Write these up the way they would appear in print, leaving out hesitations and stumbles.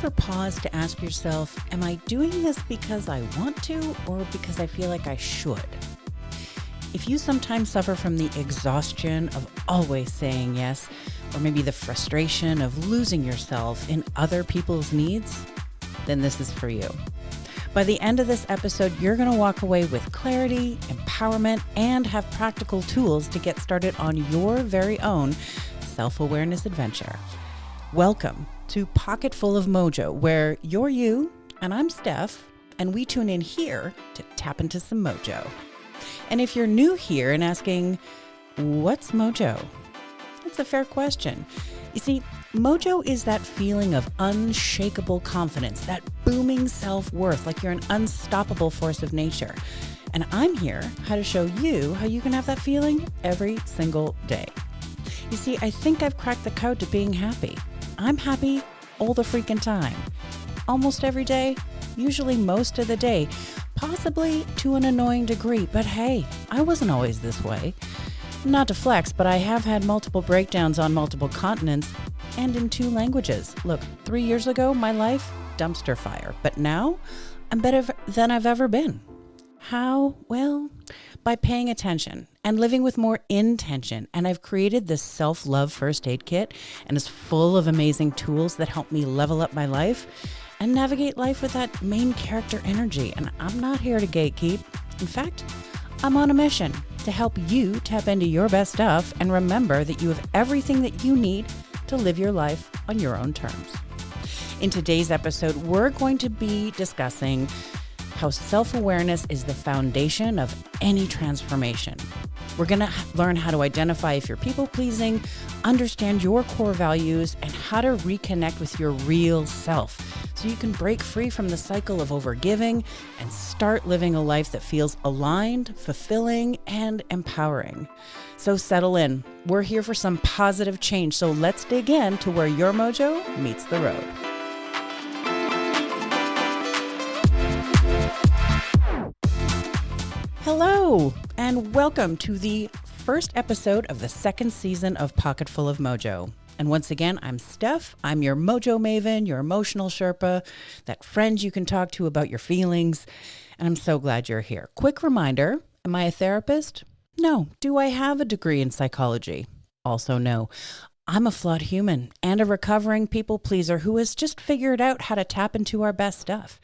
ever paused to ask yourself, am I doing this because I want to or because I feel like I should? If you sometimes suffer from the exhaustion of always saying yes, or maybe the frustration of losing yourself in other people's needs, then this is for you. By the end of this episode, you're going to walk away with clarity, empowerment, and have practical tools to get started on your very own self-awareness adventure. Welcome to Pocket Full of Mojo, where you're you and I'm Steph, and we tune in here to tap into some mojo. And if you're new here and asking, what's mojo? That's a fair question. You see, mojo is that feeling of unshakable confidence, that booming self-worth, like you're an unstoppable force of nature. And I'm here to show you how you can have that feeling every single day. You see, I think I've cracked the code to being happy. I'm happy all the freaking time. Almost every day, usually most of the day, possibly to an annoying degree. But hey, I wasn't always this way. Not to flex, but I have had multiple breakdowns on multiple continents and in 2 languages. Look, 3 years ago, my life, dumpster fire. But now, I'm better than I've ever been. How? Well, by paying attention and living with more intention. And I've created this self-love first aid kit, and it's full of amazing tools that help me level up my life and navigate life with that main character energy. And I'm not here to gatekeep. In fact, I'm on a mission to help you tap into your best stuff and remember that you have everything that you need to live your life on your own terms. In today's episode, we're going to be discussing how self-awareness is the foundation of any transformation. We're going to learn how to identify if you're people-pleasing, understand your core values, and how to reconnect with your real self so you can break free from the cycle of overgiving and start living a life that feels aligned, fulfilling, and empowering. So settle in. We're here for some positive change, so let's dig in to where your mojo meets the road. Hello, and welcome to the first episode of the second season of Pocket Full of Mojo. And once again, I'm Steph. I'm your mojo maven, your emotional Sherpa, that friend you can talk to about your feelings. And I'm so glad you're here. Quick reminder, am I a therapist? No. Do I have a degree in psychology? Also no. I'm a flawed human and a recovering people pleaser who has just figured out how to tap into our best stuff.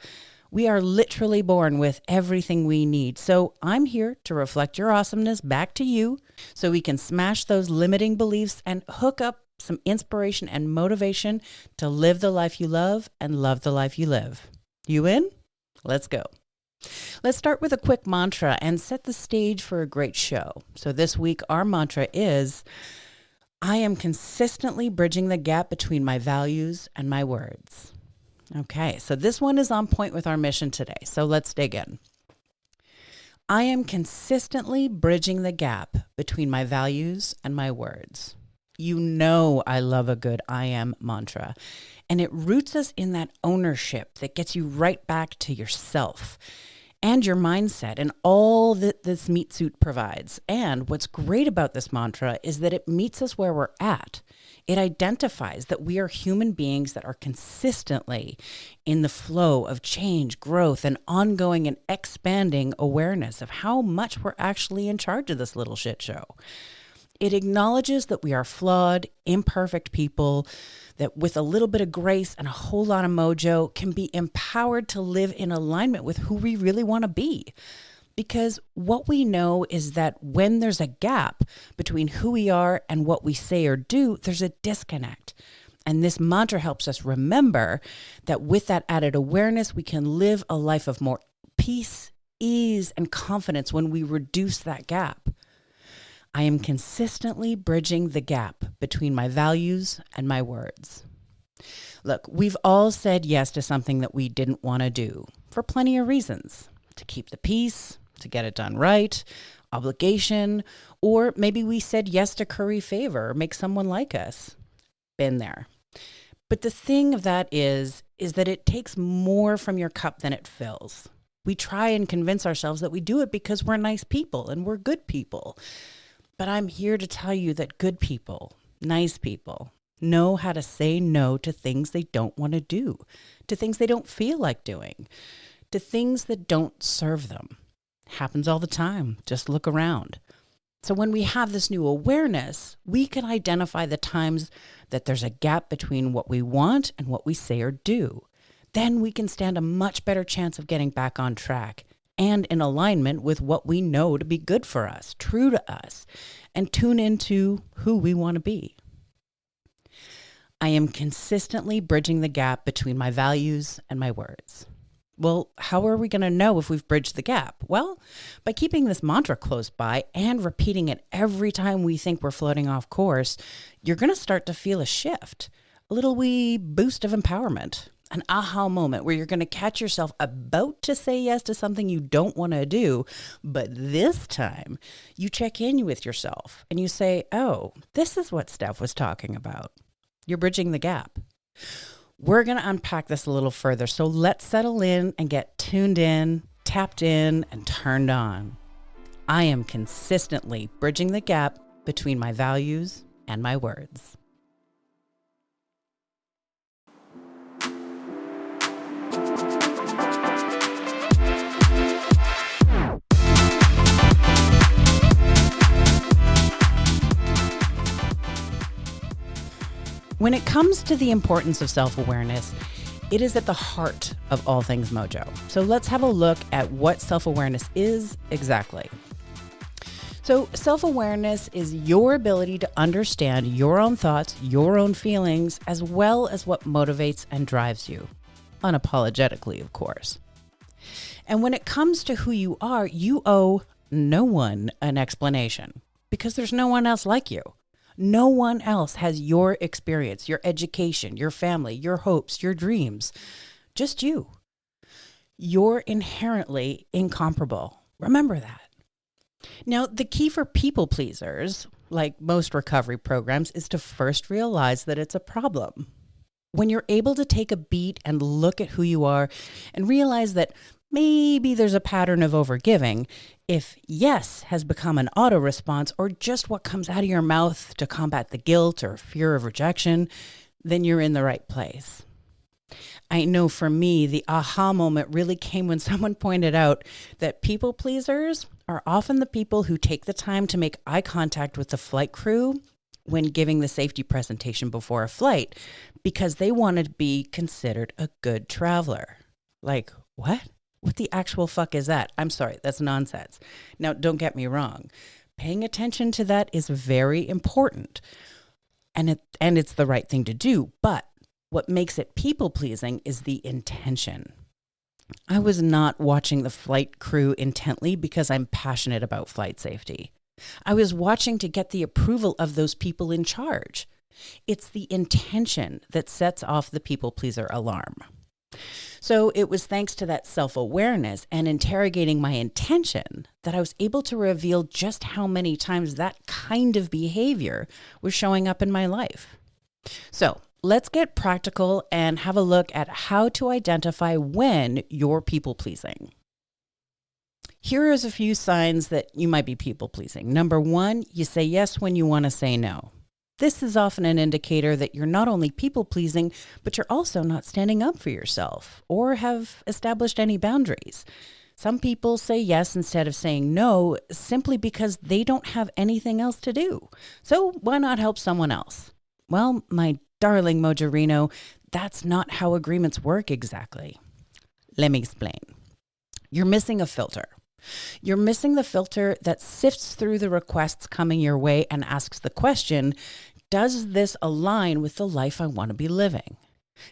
We are literally born with everything we need. So I'm here to reflect your awesomeness back to you so we can smash those limiting beliefs and hook up some inspiration and motivation to live the life you love and love the life you live. You in? Let's go. Let's start with a quick mantra and set the stage for a great show. So this week, our mantra is, I am consistently bridging the gap between my values and my words. Okay, so this one is on point with our mission today. So let's dig in. I am consistently bridging the gap between my values and my words. You know I love a good I am mantra, and it roots us in that ownership that gets you right back to yourself and your mindset and all that this meat suit provides. And what's great about this mantra is that it meets us where we're at. It identifies that we are human beings that are consistently in the flow of change, growth, and ongoing and expanding awareness of how much we're actually in charge of this little shit show. It acknowledges that we are flawed, imperfect people, that with a little bit of grace and a whole lot of mojo can be empowered to live in alignment with who we really want to be. Because what we know is that when there's a gap between who we are and what we say or do, there's a disconnect. And this mantra helps us remember that with that added awareness, we can live a life of more peace, ease, and confidence when we reduce that gap. I am consistently bridging the gap between my values and my words. Look, we've all said yes to something that we didn't want to do for plenty of reasons. To keep the peace, to get it done right, obligation, or maybe we said yes to curry favor or make someone like us. Been there. But the thing of that is that it takes more from your cup than it fills. We try and convince ourselves that we do it because we're nice people and we're good people. But I'm here to tell you that good people, nice people, know how to say no to things they don't want to do, to things they don't feel like doing, to things that don't serve them. Happens all the time. Just look around. So when we have this new awareness, we can identify the times that there's a gap between what we want and what we say or do. Then we can stand a much better chance of getting back on track and in alignment with what we know to be good for us, true to us, and tune into who we want to be. I am consistently bridging the gap between my values and my words. Well, how are we going to know if we've bridged the gap? Well, by keeping this mantra close by and repeating it every time we think we're floating off course, you're going to start to feel a shift, a little wee boost of empowerment, an aha moment where you're going to catch yourself about to say yes to something you don't want to do. But this time you check in with yourself and you say, oh, this is what Steph was talking about. You're bridging the gap. We're going to unpack this a little further, so let's settle in and get tuned in, tapped in, and turned on. I am consistently bridging the gap between my values and my words. When it comes to the importance of self-awareness, it is at the heart of all things Mojo. So let's have a look at what self-awareness is exactly. So self-awareness is your ability to understand your own thoughts, your own feelings, as well as what motivates and drives you. Unapologetically, of course. And when it comes to who you are, you owe no one an explanation because there's no one else like you. No one else has your experience, your education, your family, your hopes, your dreams. Just you. You're inherently incomparable. Remember that. Now, the key for people pleasers, like most recovery programs, is to first realize that it's a problem. When you're able to take a beat and look at who you are and realize that maybe there's a pattern of overgiving, if yes has become an auto response or just what comes out of your mouth to combat the guilt or fear of rejection, then you're in the right place. I know for me, the aha moment really came when someone pointed out that people pleasers are often the people who take the time to make eye contact with the flight crew when giving the safety presentation before a flight because they want to be considered a good traveler. Like, what? What the actual fuck is that? I'm sorry, that's nonsense. Now, don't get me wrong. Paying attention to that is very important, and it's the right thing to do. But what makes it people-pleasing is the intention. I was not watching the flight crew intently because I'm passionate about flight safety. I was watching to get the approval of those people in charge. It's the intention that sets off the people-pleaser alarm. So it was thanks to that self-awareness and interrogating my intention that I was able to reveal just how many times that kind of behavior was showing up in my life. So let's get practical and have a look at how to identify when you're people-pleasing. Here is a few signs that you might be people-pleasing. Number one, you say yes when you want to say no. This is often an indicator that you're not only people-pleasing, but you're also not standing up for yourself or have established any boundaries. Some people say yes instead of saying no simply because they don't have anything else to do. So why not help someone else? Well, my darling Mojo-rino, that's not how agreements work exactly. Let me explain. You're missing a filter. You're missing the filter that sifts through the requests coming your way and asks the question, does this align with the life I want to be living?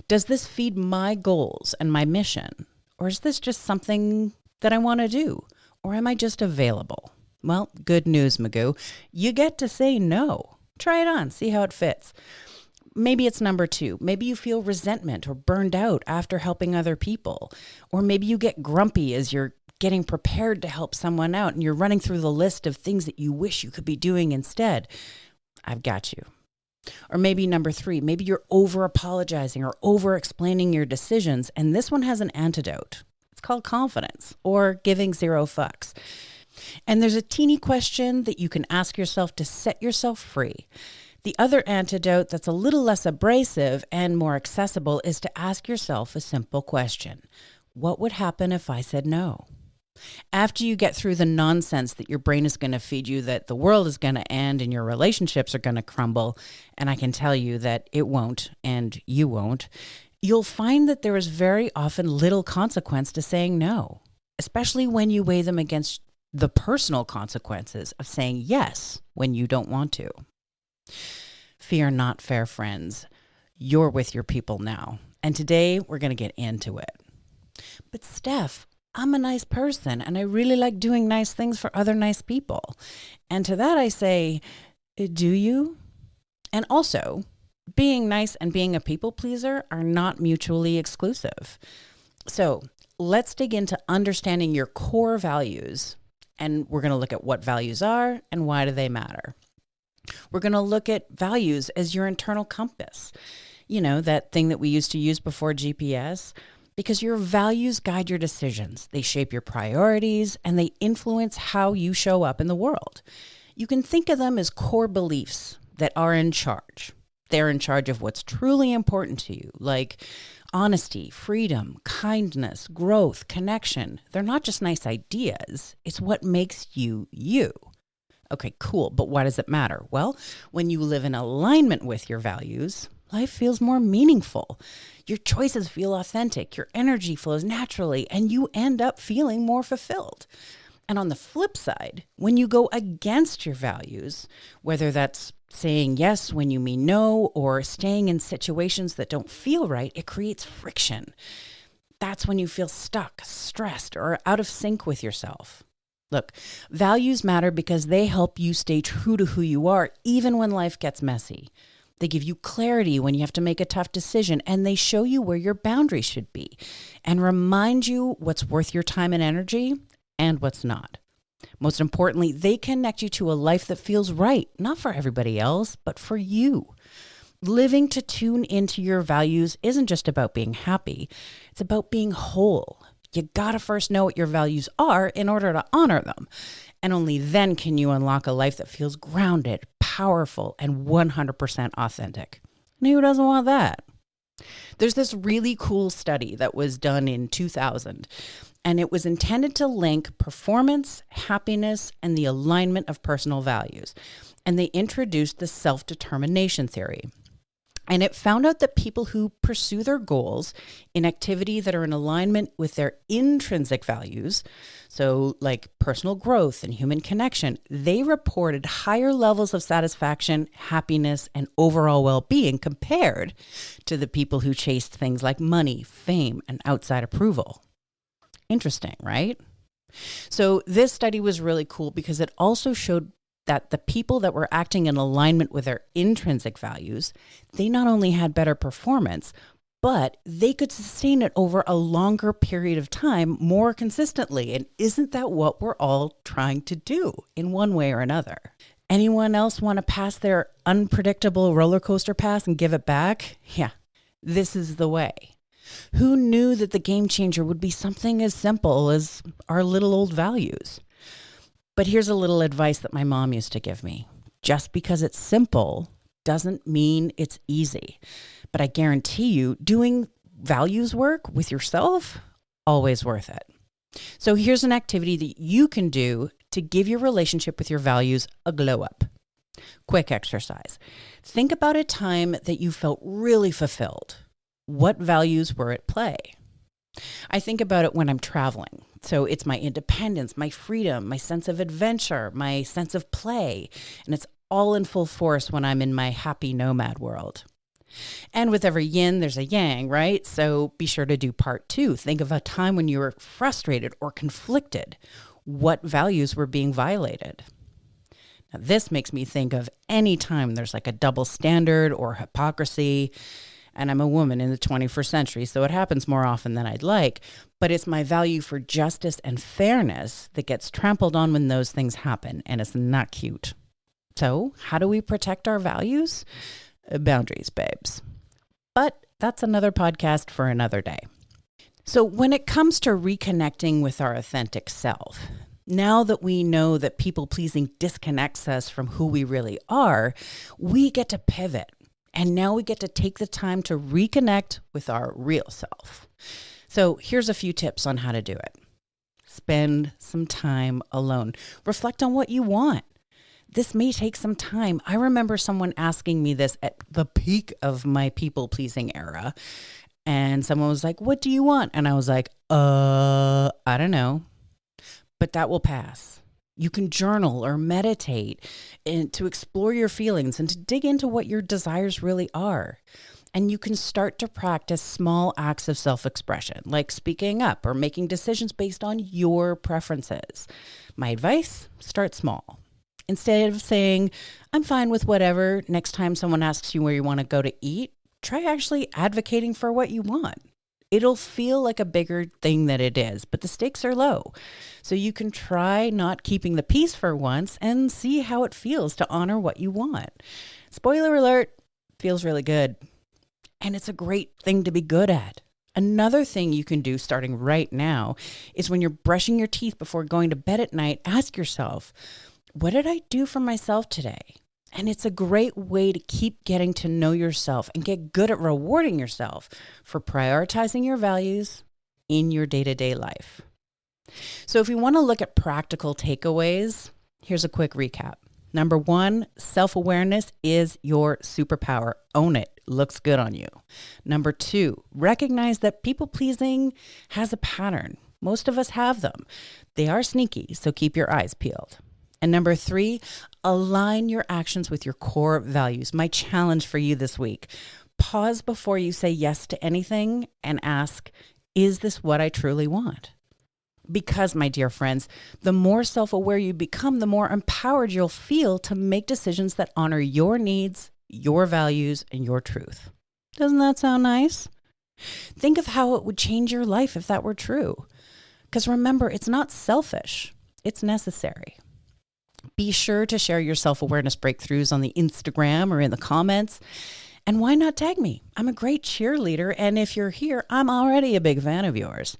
Does this feed my goals and my mission? Or is this just something that I want to do? Or am I just available? Well, good news, Magoo. You get to say no. Try it on, see how it fits. Maybe it's number two. Maybe you feel resentment or burned out after helping other people. Or maybe you get grumpy as you're getting prepared to help someone out and you're running through the list of things that you wish you could be doing instead. I've got you. Or maybe number three, maybe you're over apologizing or over explaining your decisions. And this one has an antidote. It's called confidence or giving zero fucks. And there's a teeny question that you can ask yourself to set yourself free. The other antidote that's a little less abrasive and more accessible is to ask yourself a simple question. What would happen if I said no? After you get through the nonsense that your brain is going to feed you, that the world is going to end and your relationships are going to crumble, and I can tell you that it won't and you won't, you'll find that there is very often little consequence to saying no, especially when you weigh them against the personal consequences of saying yes when you don't want to. Fear not, fair friends. You're with your people now. And today we're going to get into it. But Steph, I'm a nice person and I really like doing nice things for other nice people. And to that I say, do you? And also, being nice and being a people pleaser are not mutually exclusive. So let's dig into understanding your core values. And we're going to look at what values are and why do they matter. We're going to look at values as your internal compass. You know, that thing that we used to use before GPS. Because your values guide your decisions. They shape your priorities and they influence how you show up in the world. You can think of them as core beliefs that are in charge. They're in charge of what's truly important to you, like honesty, freedom, kindness, growth, connection. They're not just nice ideas. It's what makes you you. Okay, cool. But why does it matter? Well, when you live in alignment with your values, life feels more meaningful. Your choices feel authentic. Your energy flows naturally, and you end up feeling more fulfilled. And on the flip side, when you go against your values, whether that's saying yes when you mean no or staying in situations that don't feel right, it creates friction. That's when you feel stuck, stressed, or out of sync with yourself. Look, values matter because they help you stay true to who you are, even when life gets messy. They give you clarity when you have to make a tough decision, and they show you where your boundaries should be and remind you what's worth your time and energy and what's not. Most importantly, they connect you to a life that feels right, not for everybody else, but for you. Living to tune into your values isn't just about being happy. It's about being whole. You gotta first know what your values are in order to honor them. And only then can you unlock a life that feels grounded, powerful, and 100% authentic. And who doesn't want that? There's this really cool study that was done in 2000, and it was intended to link performance, happiness, and the alignment of personal values. And they introduced the self-determination theory. And it found out that people who pursue their goals in activity that are in alignment with their intrinsic values, so like personal growth and human connection, they reported higher levels of satisfaction, happiness, and overall well-being compared to the people who chased things like money, fame, and outside approval. Interesting, right? So this study was really cool because it also showed that the people that were acting in alignment with their intrinsic values, they not only had better performance, but they could sustain it over a longer period of time more consistently. And isn't that what we're all trying to do in one way or another? Anyone else want to pass their unpredictable roller coaster pass and give it back? Yeah, this is the way. Who knew that the game changer would be something as simple as our little old values? But here's a little advice that my mom used to give me. Just because it's simple doesn't mean it's easy. But I guarantee you, doing values work with yourself, always worth it. So here's an activity that you can do to give your relationship with your values a glow up. Quick exercise. Think about a time that you felt really fulfilled. What values were at play? I think about it when I'm traveling. So it's my independence, my freedom, my sense of adventure, my sense of play. And it's all in full force when I'm in my happy nomad world. And with every yin, there's a yang, right? So be sure to do part 2. Think of a time when you were frustrated or conflicted. What values were being violated? Now, this makes me think of any time there's like a double standard or hypocrisy. And I'm a woman in the 21st century, so it happens more often than I'd like. But it's my value for justice and fairness that gets trampled on when those things happen, and it's not cute. So how do we protect our values? Boundaries, babes. But that's another podcast for another day. So when it comes to reconnecting with our authentic self, Now that we know that people pleasing disconnects us from who we really are, we get to pivot. And now we get to take the time to reconnect with our real self. So here's a few tips on how to do it. Spend some time alone. Reflect on what you want. This may take some time. I remember someone asking me this at the peak of my people-pleasing era. And someone was like, "What do you want?" And I was like, I don't know. But that will pass. You can journal or meditate and to explore your feelings and to dig into what your desires really are. And you can start to practice small acts of self-expression, like speaking up or making decisions based on your preferences. My advice, start small. Instead of saying, "I'm fine with whatever," next time someone asks you where you want to go to eat, try actually advocating for what you want. It'll feel like a bigger thing than it is, but the stakes are low. So you can try not keeping the peace for once and see how it feels to honor what you want. Spoiler alert, feels really good. And it's a great thing to be good at. Another thing you can do starting right now is when you're brushing your teeth before going to bed at night, ask yourself, what did I do for myself today? And it's a great way to keep getting to know yourself and get good at rewarding yourself for prioritizing your values in your day-to-day life. So if we want to look at practical takeaways, here's a quick recap. Number 1, self-awareness is your superpower. Own it. Looks good on you. Number 2, recognize that people-pleasing has a pattern. Most of us have them. They are sneaky, so keep your eyes peeled. And number 3, align your actions with your core values. My challenge for you this week, pause before you say yes to anything and ask, is this what I truly want? Because, my dear friends, the more self-aware you become, the more empowered you'll feel to make decisions that honor your needs, your values, and your truth. Doesn't that sound nice? Think of how it would change your life if that were true. Because remember, it's not selfish, it's necessary. Be sure to share your self-awareness breakthroughs on the Instagram or in the comments. And why not tag me? I'm a great cheerleader, and if you're here, I'm already a big fan of yours.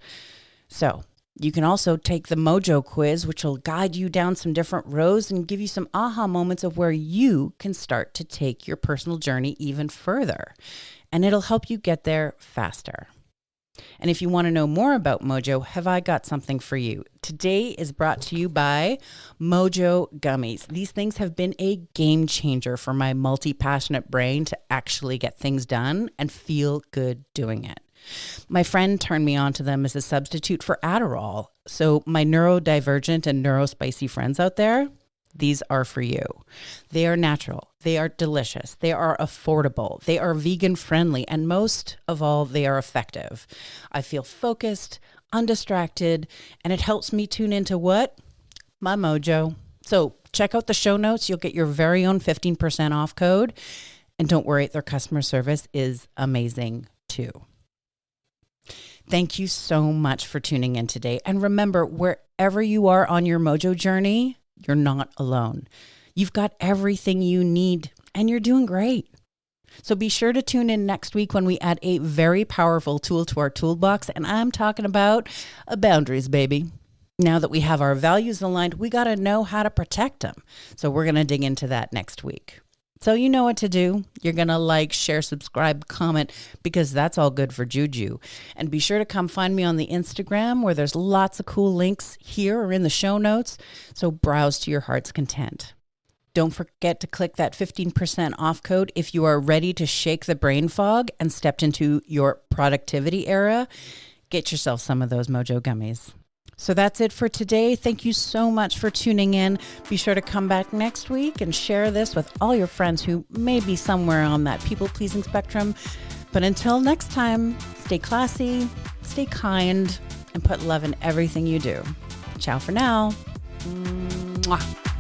So you can also take the Mojo quiz, which will guide you down some different roads and give you some aha moments of where you can start to take your personal journey even further. And it'll help you get there faster. And if you want to know more about Mojo, have I got something for you? Today is brought to you by Mojo Gummies. These things have been a game changer for my multi-passionate brain to actually get things done and feel good doing it. My friend turned me on to them as a substitute for Adderall. So my neurodivergent and neurospicy friends out there, these are for you. They are natural. They are delicious. They are affordable. They are vegan friendly. And most of all, they are effective. I feel focused, undistracted, and it helps me tune into what? My mojo. So check out the show notes. You'll get your very own 15% off code. And don't worry, their customer service is amazing too. Thank you so much for tuning in today. And remember, wherever you are on your Mojo journey, you're not alone. You've got everything you need and you're doing great. So be sure to tune in next week when we add a very powerful tool to our toolbox. And I'm talking about boundaries, baby. Now that we have our values aligned, we got to know how to protect them. So we're going to dig into that next week. So you know what to do. You're going to like, share, subscribe, comment, because that's all good for Juju. And be sure to come find me on the Instagram where there's lots of cool links here or in the show notes. So browse to your heart's content. Don't forget to click that 15% off code if you are ready to shake the brain fog and stepped into your productivity era. Get yourself some of those Mojo gummies. So that's it for today. Thank you so much for tuning in. Be sure to come back next week and share this with all your friends who may be somewhere on that people-pleasing spectrum. But until next time, stay classy, stay kind, and put love in everything you do. Ciao for now. Mwah.